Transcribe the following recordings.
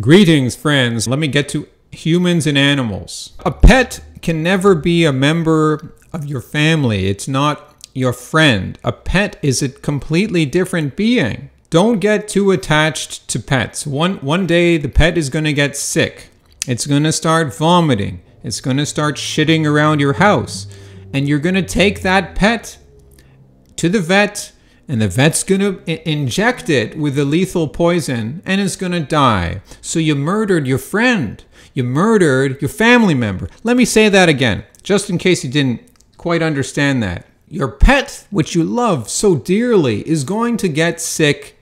Greetings, friends. Let me get to humans and animals. A pet can never be a member of your family. It's not your friend. A pet is a completely different being. Don't get too attached to pets. One day the pet is going to get sick. It's going to start vomiting. It's going to start shitting around your house. And you're going to take that pet to the vet, and the vet's going to inject it with a lethal poison, and it's going to die. So you murdered your friend. You murdered your family member. Let me say that again, just in case you didn't quite understand that. Your pet, which you love so dearly, is going to get sick.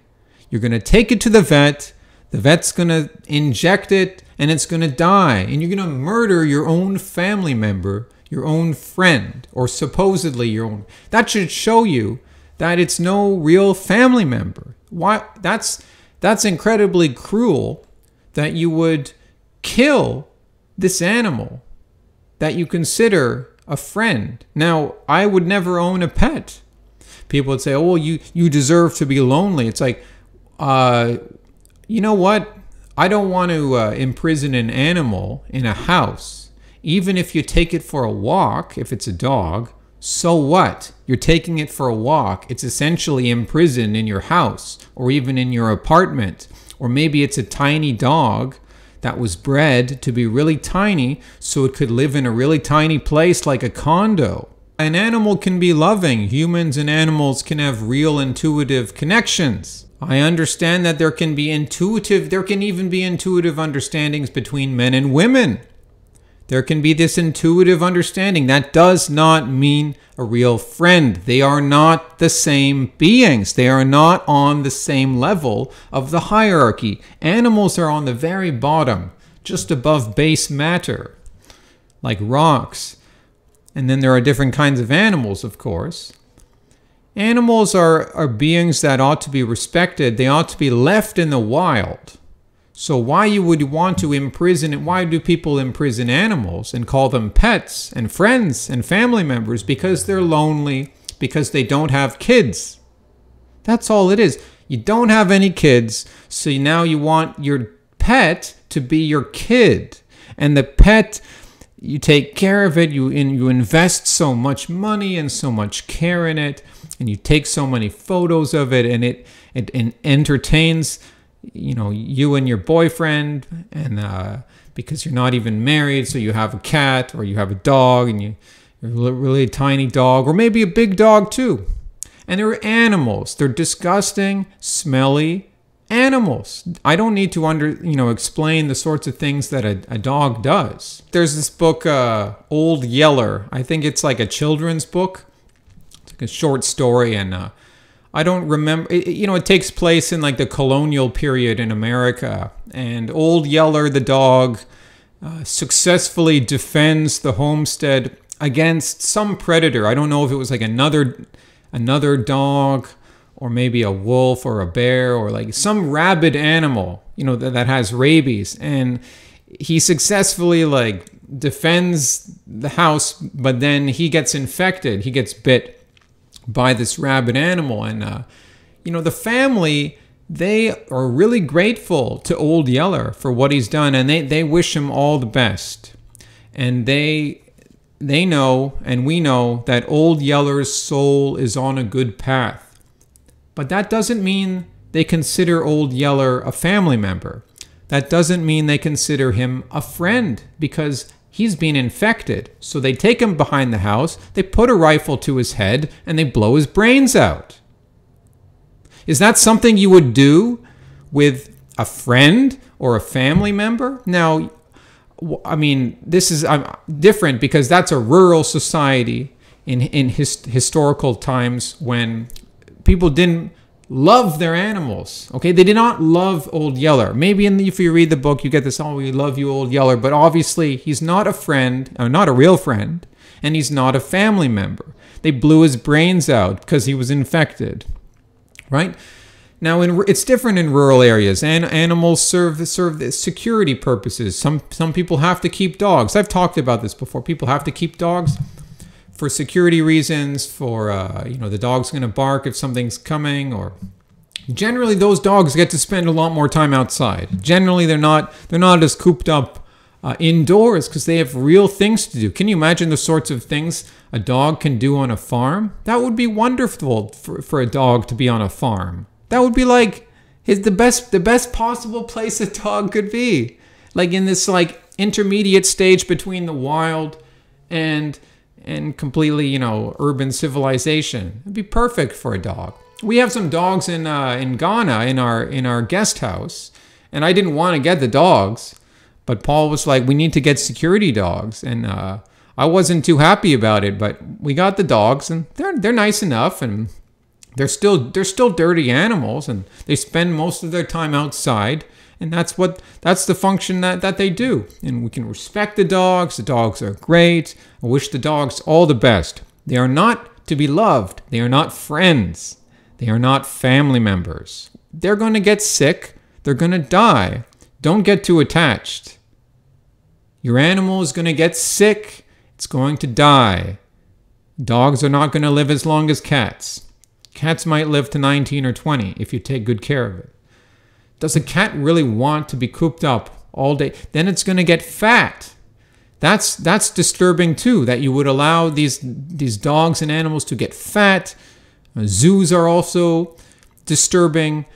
You're going to take it to the vet. The vet's going to inject it, and it's going to die. And you're going to murder your own family member, your own friend, or supposedly your own. That should show you that it's no real family member. Why? That's incredibly cruel that you would kill this animal that you consider a friend. Now, I would never own a pet. People would say, oh, well, you deserve to be lonely. It's like, you know what? I don't want to imprison an animal in a house. Even if you take it for a walk, if it's a dog, so what? You're taking it for a walk. It's essentially imprisoned in your house or even in your apartment. Or maybe it's a tiny dog that was bred to be really tiny so it could live in a really tiny place like a condo. An animal can be loving. Humans and animals can have real intuitive connections. I understand that there can even be intuitive understandings between men and women. There can be this intuitive understanding. That does not mean a real friend. They are not the same beings. They are not on the same level of the hierarchy. Animals are on the very bottom, just above base matter, like rocks. And then there are different kinds of animals, of course. Animals are beings that ought to be respected. They ought to be left in the wild. So why you would want to imprison it? Why do people imprison animals and call them pets and friends and family members? Because they're lonely, because they don't have kids. That's all it is. You don't have any kids, so now you want your pet to be your kid. And the pet, you take care of it, you invest so much money and so much care in it, and you take so many photos of it, and it entertains you and your boyfriend, and because you're not even married, so you have a cat or you have a dog, and you're a really tiny dog, or maybe a big dog too. And they're animals. They're disgusting, smelly animals. I don't need to explain the sorts of things that a dog does. There's this book, Old Yeller. I think it's like a children's book. It's like a short story, and I don't remember, it takes place in like the colonial period in America, and Old Yeller, the dog, successfully defends the homestead against some predator. I don't know if it was like another dog, or maybe a wolf or a bear, or like some rabid animal, that has rabies. And he successfully like defends the house, but then he gets infected. He gets bit by this rabid animal, and the family, they are really grateful to Old Yeller for what he's done, and they wish him all the best. And they know, and we know, that Old Yeller's soul is on a good path. But that doesn't mean they consider Old Yeller a family member. That doesn't mean they consider him a friend, because he's been infected. So they take him behind the house, they put a rifle to his head, and they blow his brains out. Is that something you would do with a friend or a family member? Now, I mean, this is different because that's a rural society in historical times when people didn't love their animals. Okay, they did not love Old Yeller. Maybe if you read the book, you get this, oh, we love you, Old Yeller. But obviously, he's not a friend, or not a real friend, and he's not a family member. They blew his brains out because he was infected, right? Now, it's different in rural areas, and animals serve security purposes. Some people have to keep dogs. I've talked about this before. People have to keep dogs for security reasons, for, the dog's going to bark if something's coming, or Generally, those dogs get to spend a lot more time outside. Generally, they're not as cooped up indoors because they have real things to do. Can you imagine the sorts of things a dog can do on a farm? That would be wonderful for a dog to be on a farm. That would be like the best possible place a dog could be. Like in this like intermediate stage between the wild and completely, you know, urban civilization. It'd be perfect for a dog. We have some dogs in Ghana in our guest house, and I didn't want to get the dogs, but Paul was like, we need to get security dogs, and I wasn't too happy about it, but we got the dogs, and they're nice enough, and they're still dirty animals, and they spend most of their time outside, and that's the function that they do. And we can respect the dogs. The dogs are great. I wish the dogs all the best. They are not to be loved. They are not friends. They are not family members. They're going to get sick. They're going to die. Don't get too attached. Your animal is going to get sick. It's going to die. Dogs are not going to live as long as cats. Cats might live to 19 or 20 if you take good care of it. Does a cat really want to be cooped up all day? Then it's going to get fat. That's disturbing too, that you would allow these dogs and animals to get fat. Zoos are also disturbing.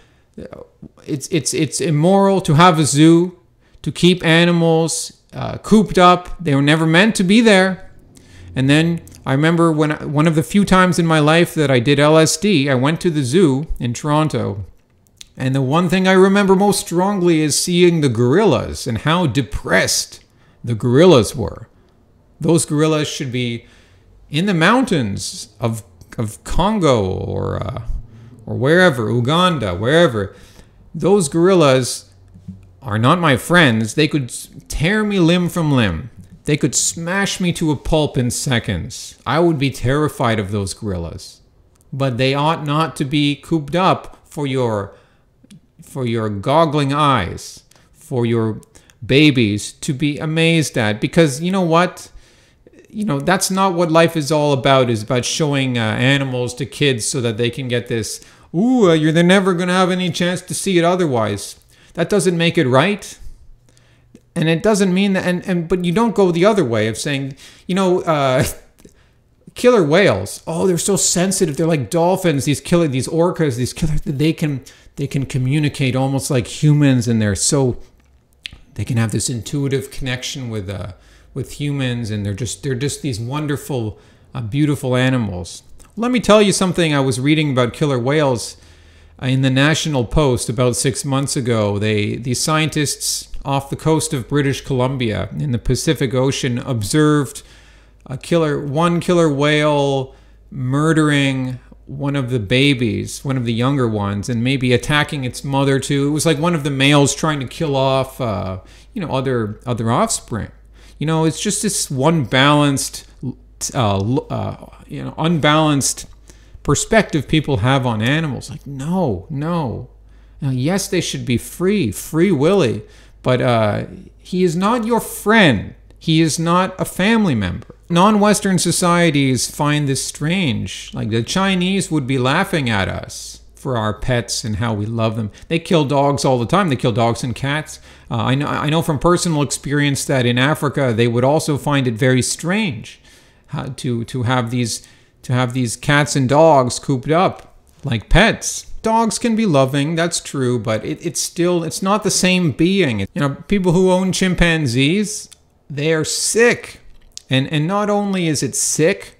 It's immoral to have a zoo, to keep animals cooped up. They were never meant to be there. And then I remember one of the few times in my life that I did LSD, I went to the zoo in Toronto. And the one thing I remember most strongly is seeing the gorillas and how depressed the gorillas were. Those gorillas should be in the mountains of Congo or wherever, Uganda, wherever. Those gorillas are not my friends. They could tear me limb from limb. They could smash me to a pulp in seconds. I would be terrified of those gorillas. But they ought not to be cooped up for your goggling eyes, for your babies to be amazed at. Because you know what? You know, that's not what life is all about. Is about showing animals to kids so that they can get this, they're never going to have any chance to see it otherwise. That doesn't make it right. And it doesn't mean that, but you don't go the other way of saying, killer whales. Oh, they're so sensitive. They're like dolphins. These orcas, these killers. They can communicate almost like humans, and they can have this intuitive connection with humans, and they're just these wonderful, beautiful animals. Let me tell you something. I was reading about killer whales in the National Post about 6 months ago. These scientists off the coast of British Columbia in the Pacific Ocean observed one killer whale murdering one of the babies, one of the younger ones, and maybe attacking its mother too. It was like one of the males trying to kill off, other offspring. It's just this unbalanced perspective people have on animals. Like, no. Now, yes, they should be free willy, but he is not your friend. He is not a family member. Non-Western societies find this strange. Like the Chinese would be laughing at us for our pets and how we love them. They kill dogs all the time. They kill dogs and cats. I know from personal experience that in Africa they would also find it very strange to have these cats and dogs cooped up like pets. Dogs can be loving, that's true, but it's not the same being. People who own chimpanzees, they are sick. And not only is it sick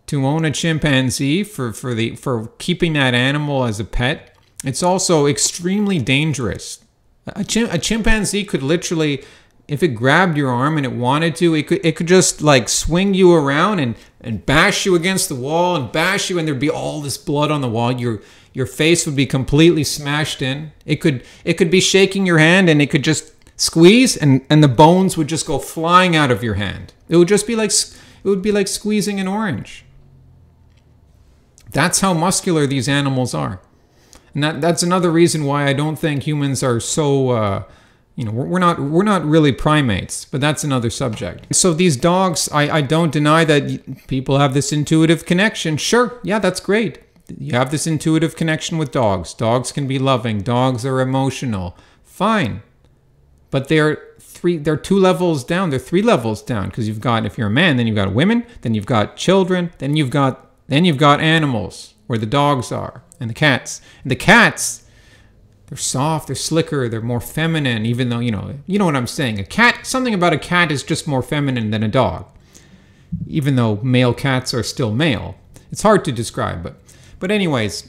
to own a chimpanzee for keeping that animal as a pet, it's also extremely dangerous. A chimpanzee could literally, if it grabbed your arm and it wanted to, it could just like swing you around and bash you against the wall and bash you, and there'd be all this blood on the wall. Your face would be completely smashed in. It could be shaking your hand, and it could just squeeze, and the bones would just go flying out of your hand. It would be like squeezing an orange. That's how muscular these animals are. And that's another reason why I don't think humans are so we're not really primates, but that's another subject. So these dogs, I don't deny that people have this intuitive connection. Sure, yeah, that's great. You have this intuitive connection with dogs. Dogs can be loving. Dogs are emotional. Fine. But they're 2 levels down. They're 3 levels down, because you've got, if you're a man, then you've got women, then you've got children, then you've got animals, where the dogs are, and the cats. And the cats, they're soft, they're slicker, they're more feminine, even though, you know what I'm saying. A cat, something about a cat is just more feminine than a dog, even though male cats are still male. It's hard to describe, but anyways,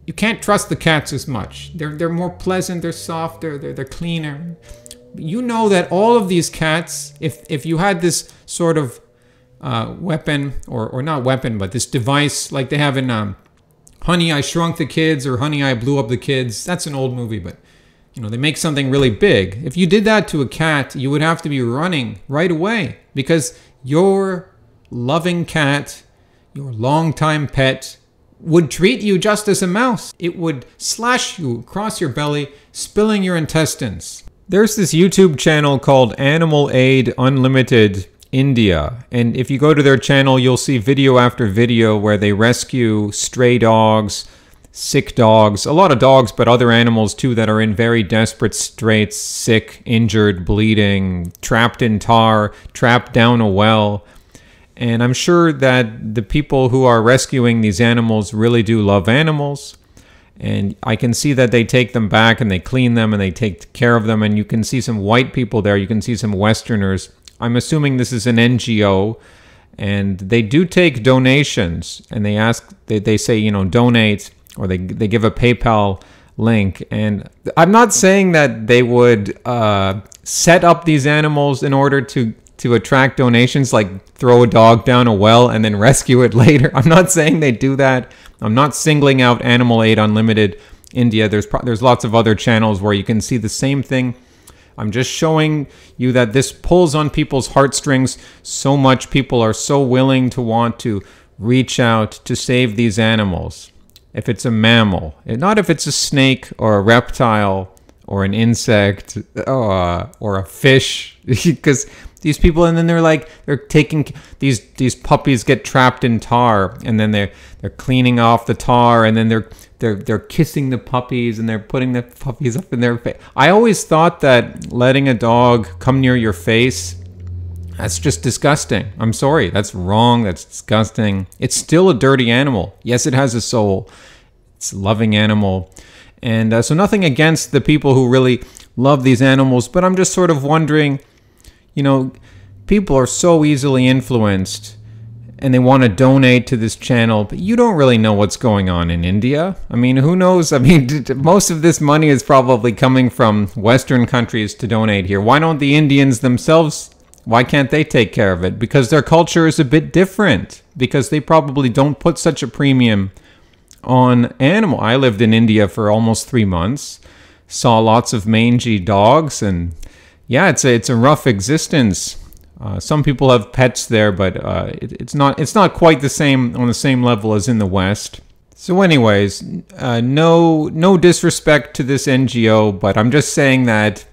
you can't trust the cats as much. They're more pleasant, they're softer, they're cleaner. You know that all of these cats, if you had this sort of weapon, or not weapon, but this device like they have in Honey, I Shrunk the Kids, or Honey, I Blew Up the Kids. That's an old movie, but they make something really big. If you did that to a cat, you would have to be running right away, because your loving cat, your longtime pet, would treat you just as a mouse. It would slash you across your belly, spilling your intestines. There's this YouTube channel called Animal Aid Unlimited India, and if you go to their channel, you'll see video after video where they rescue stray dogs, sick dogs, a lot of dogs, but other animals too that are in very desperate straits, sick, injured, bleeding, trapped in tar, trapped down a well. And I'm sure that the people who are rescuing these animals really do love animals. And I can see that they take them back and they clean them and they take care of them. And you can see some white people there. You can see some Westerners. I'm assuming this is an NGO. And they do take donations. And they say, donate, or they give a PayPal link. And I'm not saying that they would set up these animals in order to attract donations, like throw a dog down a well and then rescue it later. I'm not saying they do that. I'm not singling out Animal Aid Unlimited India. There's lots of other channels where you can see the same thing. I'm just showing you that this pulls on people's heartstrings so much. People are so willing to want to reach out to save these animals. If it's a mammal, not if it's a snake or a reptile or an insect or a fish, because these people, and then they're taking these puppies get trapped in tar, and then they're cleaning off the tar, and then they're kissing the puppies, and they're putting the puppies up in their face. I always thought that letting a dog come near your face, that's just disgusting. I'm sorry, that's wrong, that's disgusting. It's still a dirty animal. Yes, it has a soul. It's a loving animal. And so nothing against the people who really love these animals, but I'm just sort of wondering, people are so easily influenced and they want to donate to this channel, but you don't really know what's going on in India. I mean, who knows? I mean, most of this money is probably coming from Western countries to donate here. Why don't the Indians themselves, why can't they take care of it? Because their culture is a bit different, because they probably don't put such a premium on animal. I lived in India for almost 3 months, saw lots of mangy dogs, and yeah, it's a rough existence. Some people have pets there, but it's not quite the same on the same level as in the West. So anyways, no disrespect to this NGO, but I'm just saying that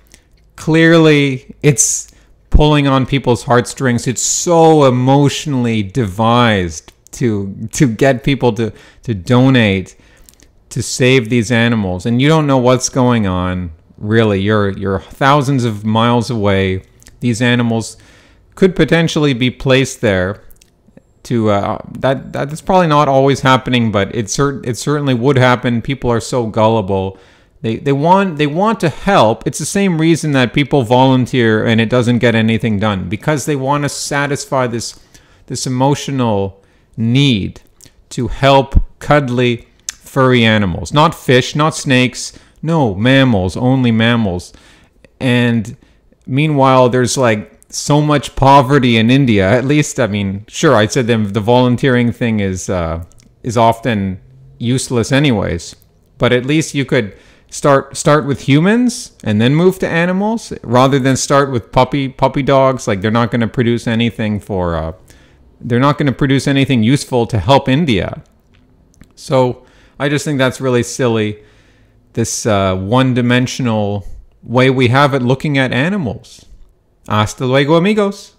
clearly it's pulling on people's heartstrings. It's so emotionally devised to get people to donate to save these animals, and you don't know what's going on. Really, you're thousands of miles away. These animals could potentially be placed there to that's probably not always happening, but it certainly would happen. People are so gullible. They want to help. It's the same reason that people volunteer and it doesn't get anything done, because they want to satisfy this emotional need to help cuddly, furry animals. Not fish, not snakes, no, mammals, only mammals. And meanwhile, there's so much poverty in India. At least, I mean, sure, I said the volunteering thing is often useless anyways. But at least you could start with humans and then move to animals, rather than start with puppy dogs. They're not going to produce anything they're not going to produce anything useful to help India. So I just think that's really silly, this one-dimensional way we have it looking at animals. Hasta luego, amigos.